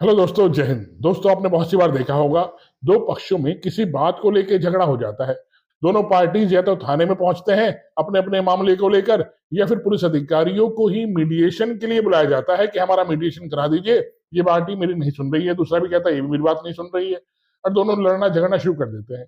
Hello दोस्तों, जय हिंद। दोस्तों, आपने बहुत सी बार देखा होगा, दो पक्षों में किसी बात को लेके झगड़ा हो जाता है। दोनों पार्टीज या तो थाने में पहुंचते हैं अपने अपने मामले को लेकर, या फिर पुलिस अधिकारियों को ही मीडिएशन के लिए बुलाया जाता है कि हमारा मीडिएशन करा दीजिए, ये पार्टी मेरी नहीं सुन रही है, दूसरा भी कहता है ये भी मेरी बात नहीं सुन रही है, और दोनों लड़ना झगड़ना शुरू कर देते हैं।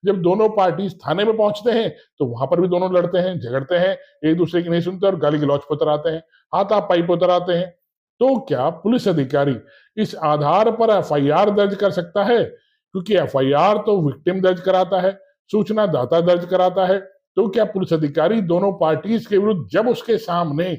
जब दोनों पार्टीज थाने में पहुंचते हैं तो वहां पर भी दोनों लड़ते हैं, झगड़ते हैं, एक दूसरे की नहीं सुनते और गाली गलौज पर उतर आते हैं, हाथापाई पर उतर आते हैं। तो क्या पुलिस अधिकारी इस आधार पर एफआईआर दर्ज कर सकता है? क्योंकि एफआईआर तो विक्टिम दर्ज कराता है, सूचना दाता दर्ज कराता है। तो क्या पुलिस अधिकारी दोनों पार्टीज के विरुद्ध, जब उसके सामने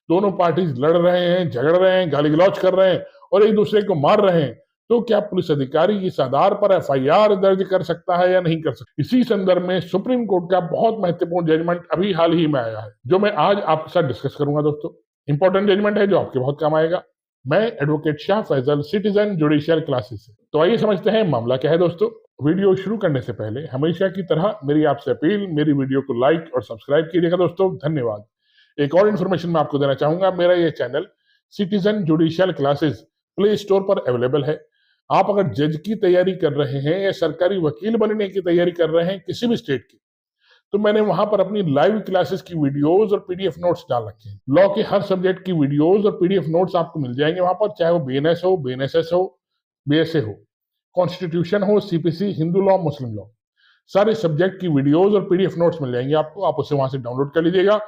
दोनों पार्टीज लड़ रहे हैं, झगड़ रहे हैं, गाली गलौज कर रहे हैं और एक दूसरे को मार रहे हैं, तो क्या पुलिस अधिकारी इस आधार पर एफआईआर दर्ज कर सकता है या नहीं कर सकता? इसी संदर्भ में सुप्रीम कोर्ट का बहुत महत्वपूर्ण जजमेंट अभी हाल ही में आया है, जो मैं आज आपके साथ डिस्कस करूंगा। दोस्तों, इंपॉर्टेंट जजमेंट है जो आपके बहुत काम आएगा। मैं advocate Shah Faisal, citizen judicial classes से। तो आइए समझते हैं मामला क्या है। दोस्तों, वीडियो शुरू करने से पहले हमेशा की तरह मेरी आपसे अपील, मेरी वीडियो को लाइक और सब्सक्राइब कीजिएगा। दोस्तों, धन्यवाद। एक और इन्फॉर्मेशन मैं आपको देना चाहूंगा, मेरा ये channel citizen judicial classes play store पर अवेलेबल है। आप अगर जज की तैयारी कर रहे हैं या सरकारी वकील बनने की तैयारी कर रहे हैं किसी भी स्टेट की, तो मैंने वहां पर अपनी लाइव क्लासेस की वीडियोस और पीडीएफ नोट्स डाल रखे हैं। लॉ के हर सब्जेक्ट की वीडियोस और पीडीएफ नोट्स आपको मिल जाएंगे वहां पर, चाहे वो बीएनएस हो, बीएनएसएस हो, बीएसए हो, कॉन्स्टिट्यूशन हो, सीपीसी, हिंदू लॉ, मुस्लिम लॉ, सारे सब्जेक्ट की वीडियोस और पीडीएफ नोट्स मिल जाएंगे आपको। आप उसे वहां से डाउनलोड कर लीजिएगा।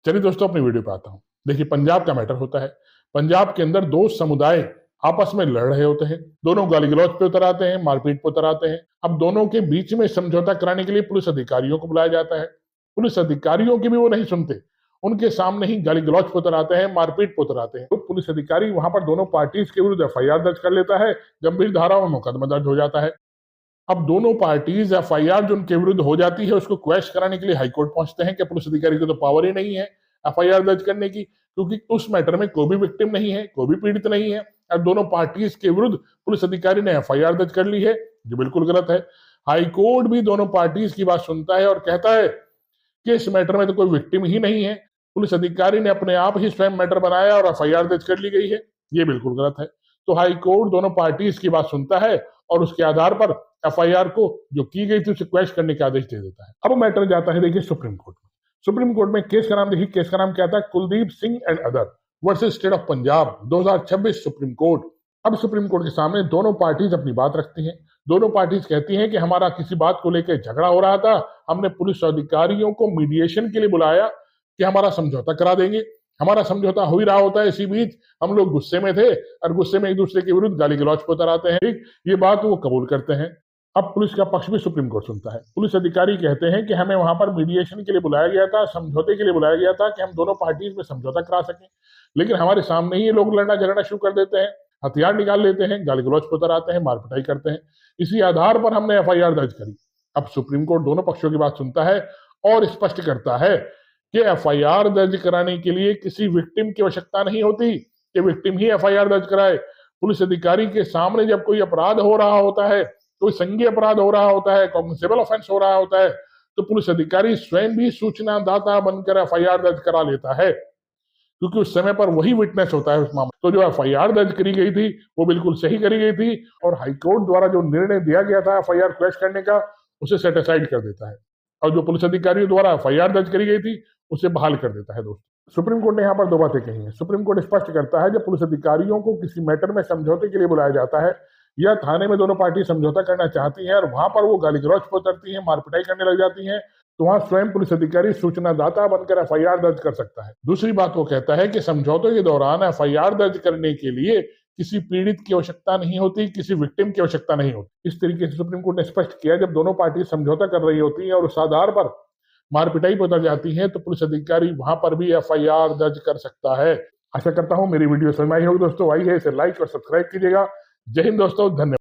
चलिए दोस्तों, अपनी वीडियो पे आता हूँ। देखिए, पंजाब का मैटर होता है। पंजाब के अंदर दो समुदाय आपस में लड़ रहे होते हैं, दोनों गाली गलौज पे उतर आते हैं, मारपीट पे उतर आते हैं। अब दोनों के बीच में समझौता कराने के लिए पुलिस अधिकारियों को बुलाया जाता है। पुलिस अधिकारियों की भी वो नहीं सुनते, उनके सामने ही गाली गलौज पे उतर आते हैं, मारपीट पे उतर आते हैं। तो पुलिस अधिकारी वहां पर दोनों पार्टीज के विरुद्ध एफआईआर दर्ज कर लेता है, गंभीर धाराओं में मुकदमा दर्ज हो जाता है। अब दोनों पार्टीज एफआईआर जो उनके विरुद्ध हो जाती है उसको क्वेश कराने के लिए हाईकोर्ट पहुंचते हैं कि पुलिस अधिकारी को तो पावर ही नहीं है एफआईआर दर्ज करने की, क्योंकि उस मैटर में कोई भी विक्टिम नहीं है, कोई भी पीड़ित नहीं है, और दोनों पार्टीज के विरुद्ध पुलिस अधिकारी ने एफआईआर दर्ज कर ली है, जो बिल्कुल गलत है। हाईकोर्ट भी दोनों पार्टीज की बात सुनता है और कहता है कि इस मैटर में तो कोई विक्टिम ही नहीं है, पुलिस अधिकारी ने अपने आप ही स्वयं मैटर बनाया और एफआईआर दर्ज कर ली गई है, ये बिल्कुल गलत है। तो हाई कोर्ट दोनों पार्टीज की बात सुनता है और उसके आधार पर एफआईआर को जो की गई थी उसे क्वैश करने के आदेश दे देता है। अब मैटर जाता है, देखिए, सुप्रीम कोर्ट में। सुप्रीम कोर्ट में केस का नाम, देखिए केस का नाम क्या था, Kuldeep Singh and other versus state of Punjab, 2026 supreme court. अब सुप्रीम कोर्ट के सामने दोनों पार्टीज अपनी बात रखती हैं। दोनों पार्टीज कहती हैं कि हमारा किसी बात को लेकर झगड़ा हो रहा था, हमने पुलिस अधिकारियों को मीडिएशन के लिए बुलाया कि हमारा समझौता करा देंगे। हमारा समझौता हो ही रहा होता है, इसी बीच हम लोग गुस्से में थे और गुस्से में एक दूसरे के विरुद्ध गाली गलौज पर उतर आते हैं। ठीक, ये बात वो कबूल करते हैं। अब पुलिस का पक्ष भी सुप्रीम कोर्ट सुनता है। पुलिस अधिकारी कहते हैं कि हमें वहां पर मीडिएशन के लिए बुलाया गया था, समझौते के लिए बुलाया गया था कि हम दोनों पार्टीज में समझौता करा सकें, लेकिन हमारे सामने ही ये लोग लड़ना झगड़ना शुरू कर देते हैं, हथियार निकाल लेते हैं, गाली गलौज पर उतर आते हैं, मारपिटाई करते हैं। इसी आधार पर हमने एफआईआर दर्ज करी। अब सुप्रीम कोर्ट दोनों पक्षों की बात सुनता है और स्पष्ट करता है कि एफआईआर दर्ज कराने के लिए किसी विक्टिम की आवश्यकता नहीं होती कि विक्टिम ही एफआईआर दर्ज कराए। पुलिस अधिकारी के सामने जब कोई अपराध हो रहा होता है, कोई संज्ञेय अपराध हो रहा होता है, कॉग्निसेबल ऑफेंस हो रहा होता है, तो पुलिस अधिकारी स्वयं भी सूचना दाता बनकर एफआईआर दर्ज करा लेता है, क्योंकि उस समय पर वही विटनेस होता है उस मामले। तो जो एफआईआर दर्ज करी गई थी वो बिल्कुल सही करी गई थी, और हाईकोर्ट द्वारा जो निर्णय दिया गया था एफआईआर क्वैश करने का, उसे सेटिसाइड कर देता है, और जो पुलिस अधिकारियों द्वारा एफआईआर दर्ज करी गई थी उसे बहाल कर देता है। दोस्तों, सुप्रीम कोर्ट ने यहाँ पर दो बातें कही हैं। सुप्रीम कोर्ट स्पष्ट करता है, जब पुलिस अधिकारियों को किसी मैटर में समझौते के लिए बुलाया जाता है या थाने में दोनों पार्टी समझौता करना चाहती हैं और वहां पर वो गाली गलौज पर उतरती हैं, मारपिटाई करने लग जाती हैं, तो वहां स्वयं पुलिस अधिकारी सूचना दाता बनकर एफआईआर दर्ज कर सकता है। दूसरी बात वो कहता है कि समझौते के दौरान एफआईआर दर्ज करने के लिए किसी पीड़ित की आवश्यकता नहीं होती, किसी विक्टिम की आवश्यकता नहीं होती। इस तरीके से सुप्रीम कोर्ट ने स्पष्ट किया, जब दोनों पार्टी समझौता कर रही होती हैं और उस आधार पर मारपिटाई पर उतर जाती है, तो पुलिस अधिकारी वहां पर भी एफआईआर दर्ज कर सकता है। आशा करता हूं मेरी वीडियो समझ में आई होगी। दोस्तों, आई है इसे लाइक और सब्सक्राइब कीजिएगा। जय हिंद दोस्तों, धन्यवाद।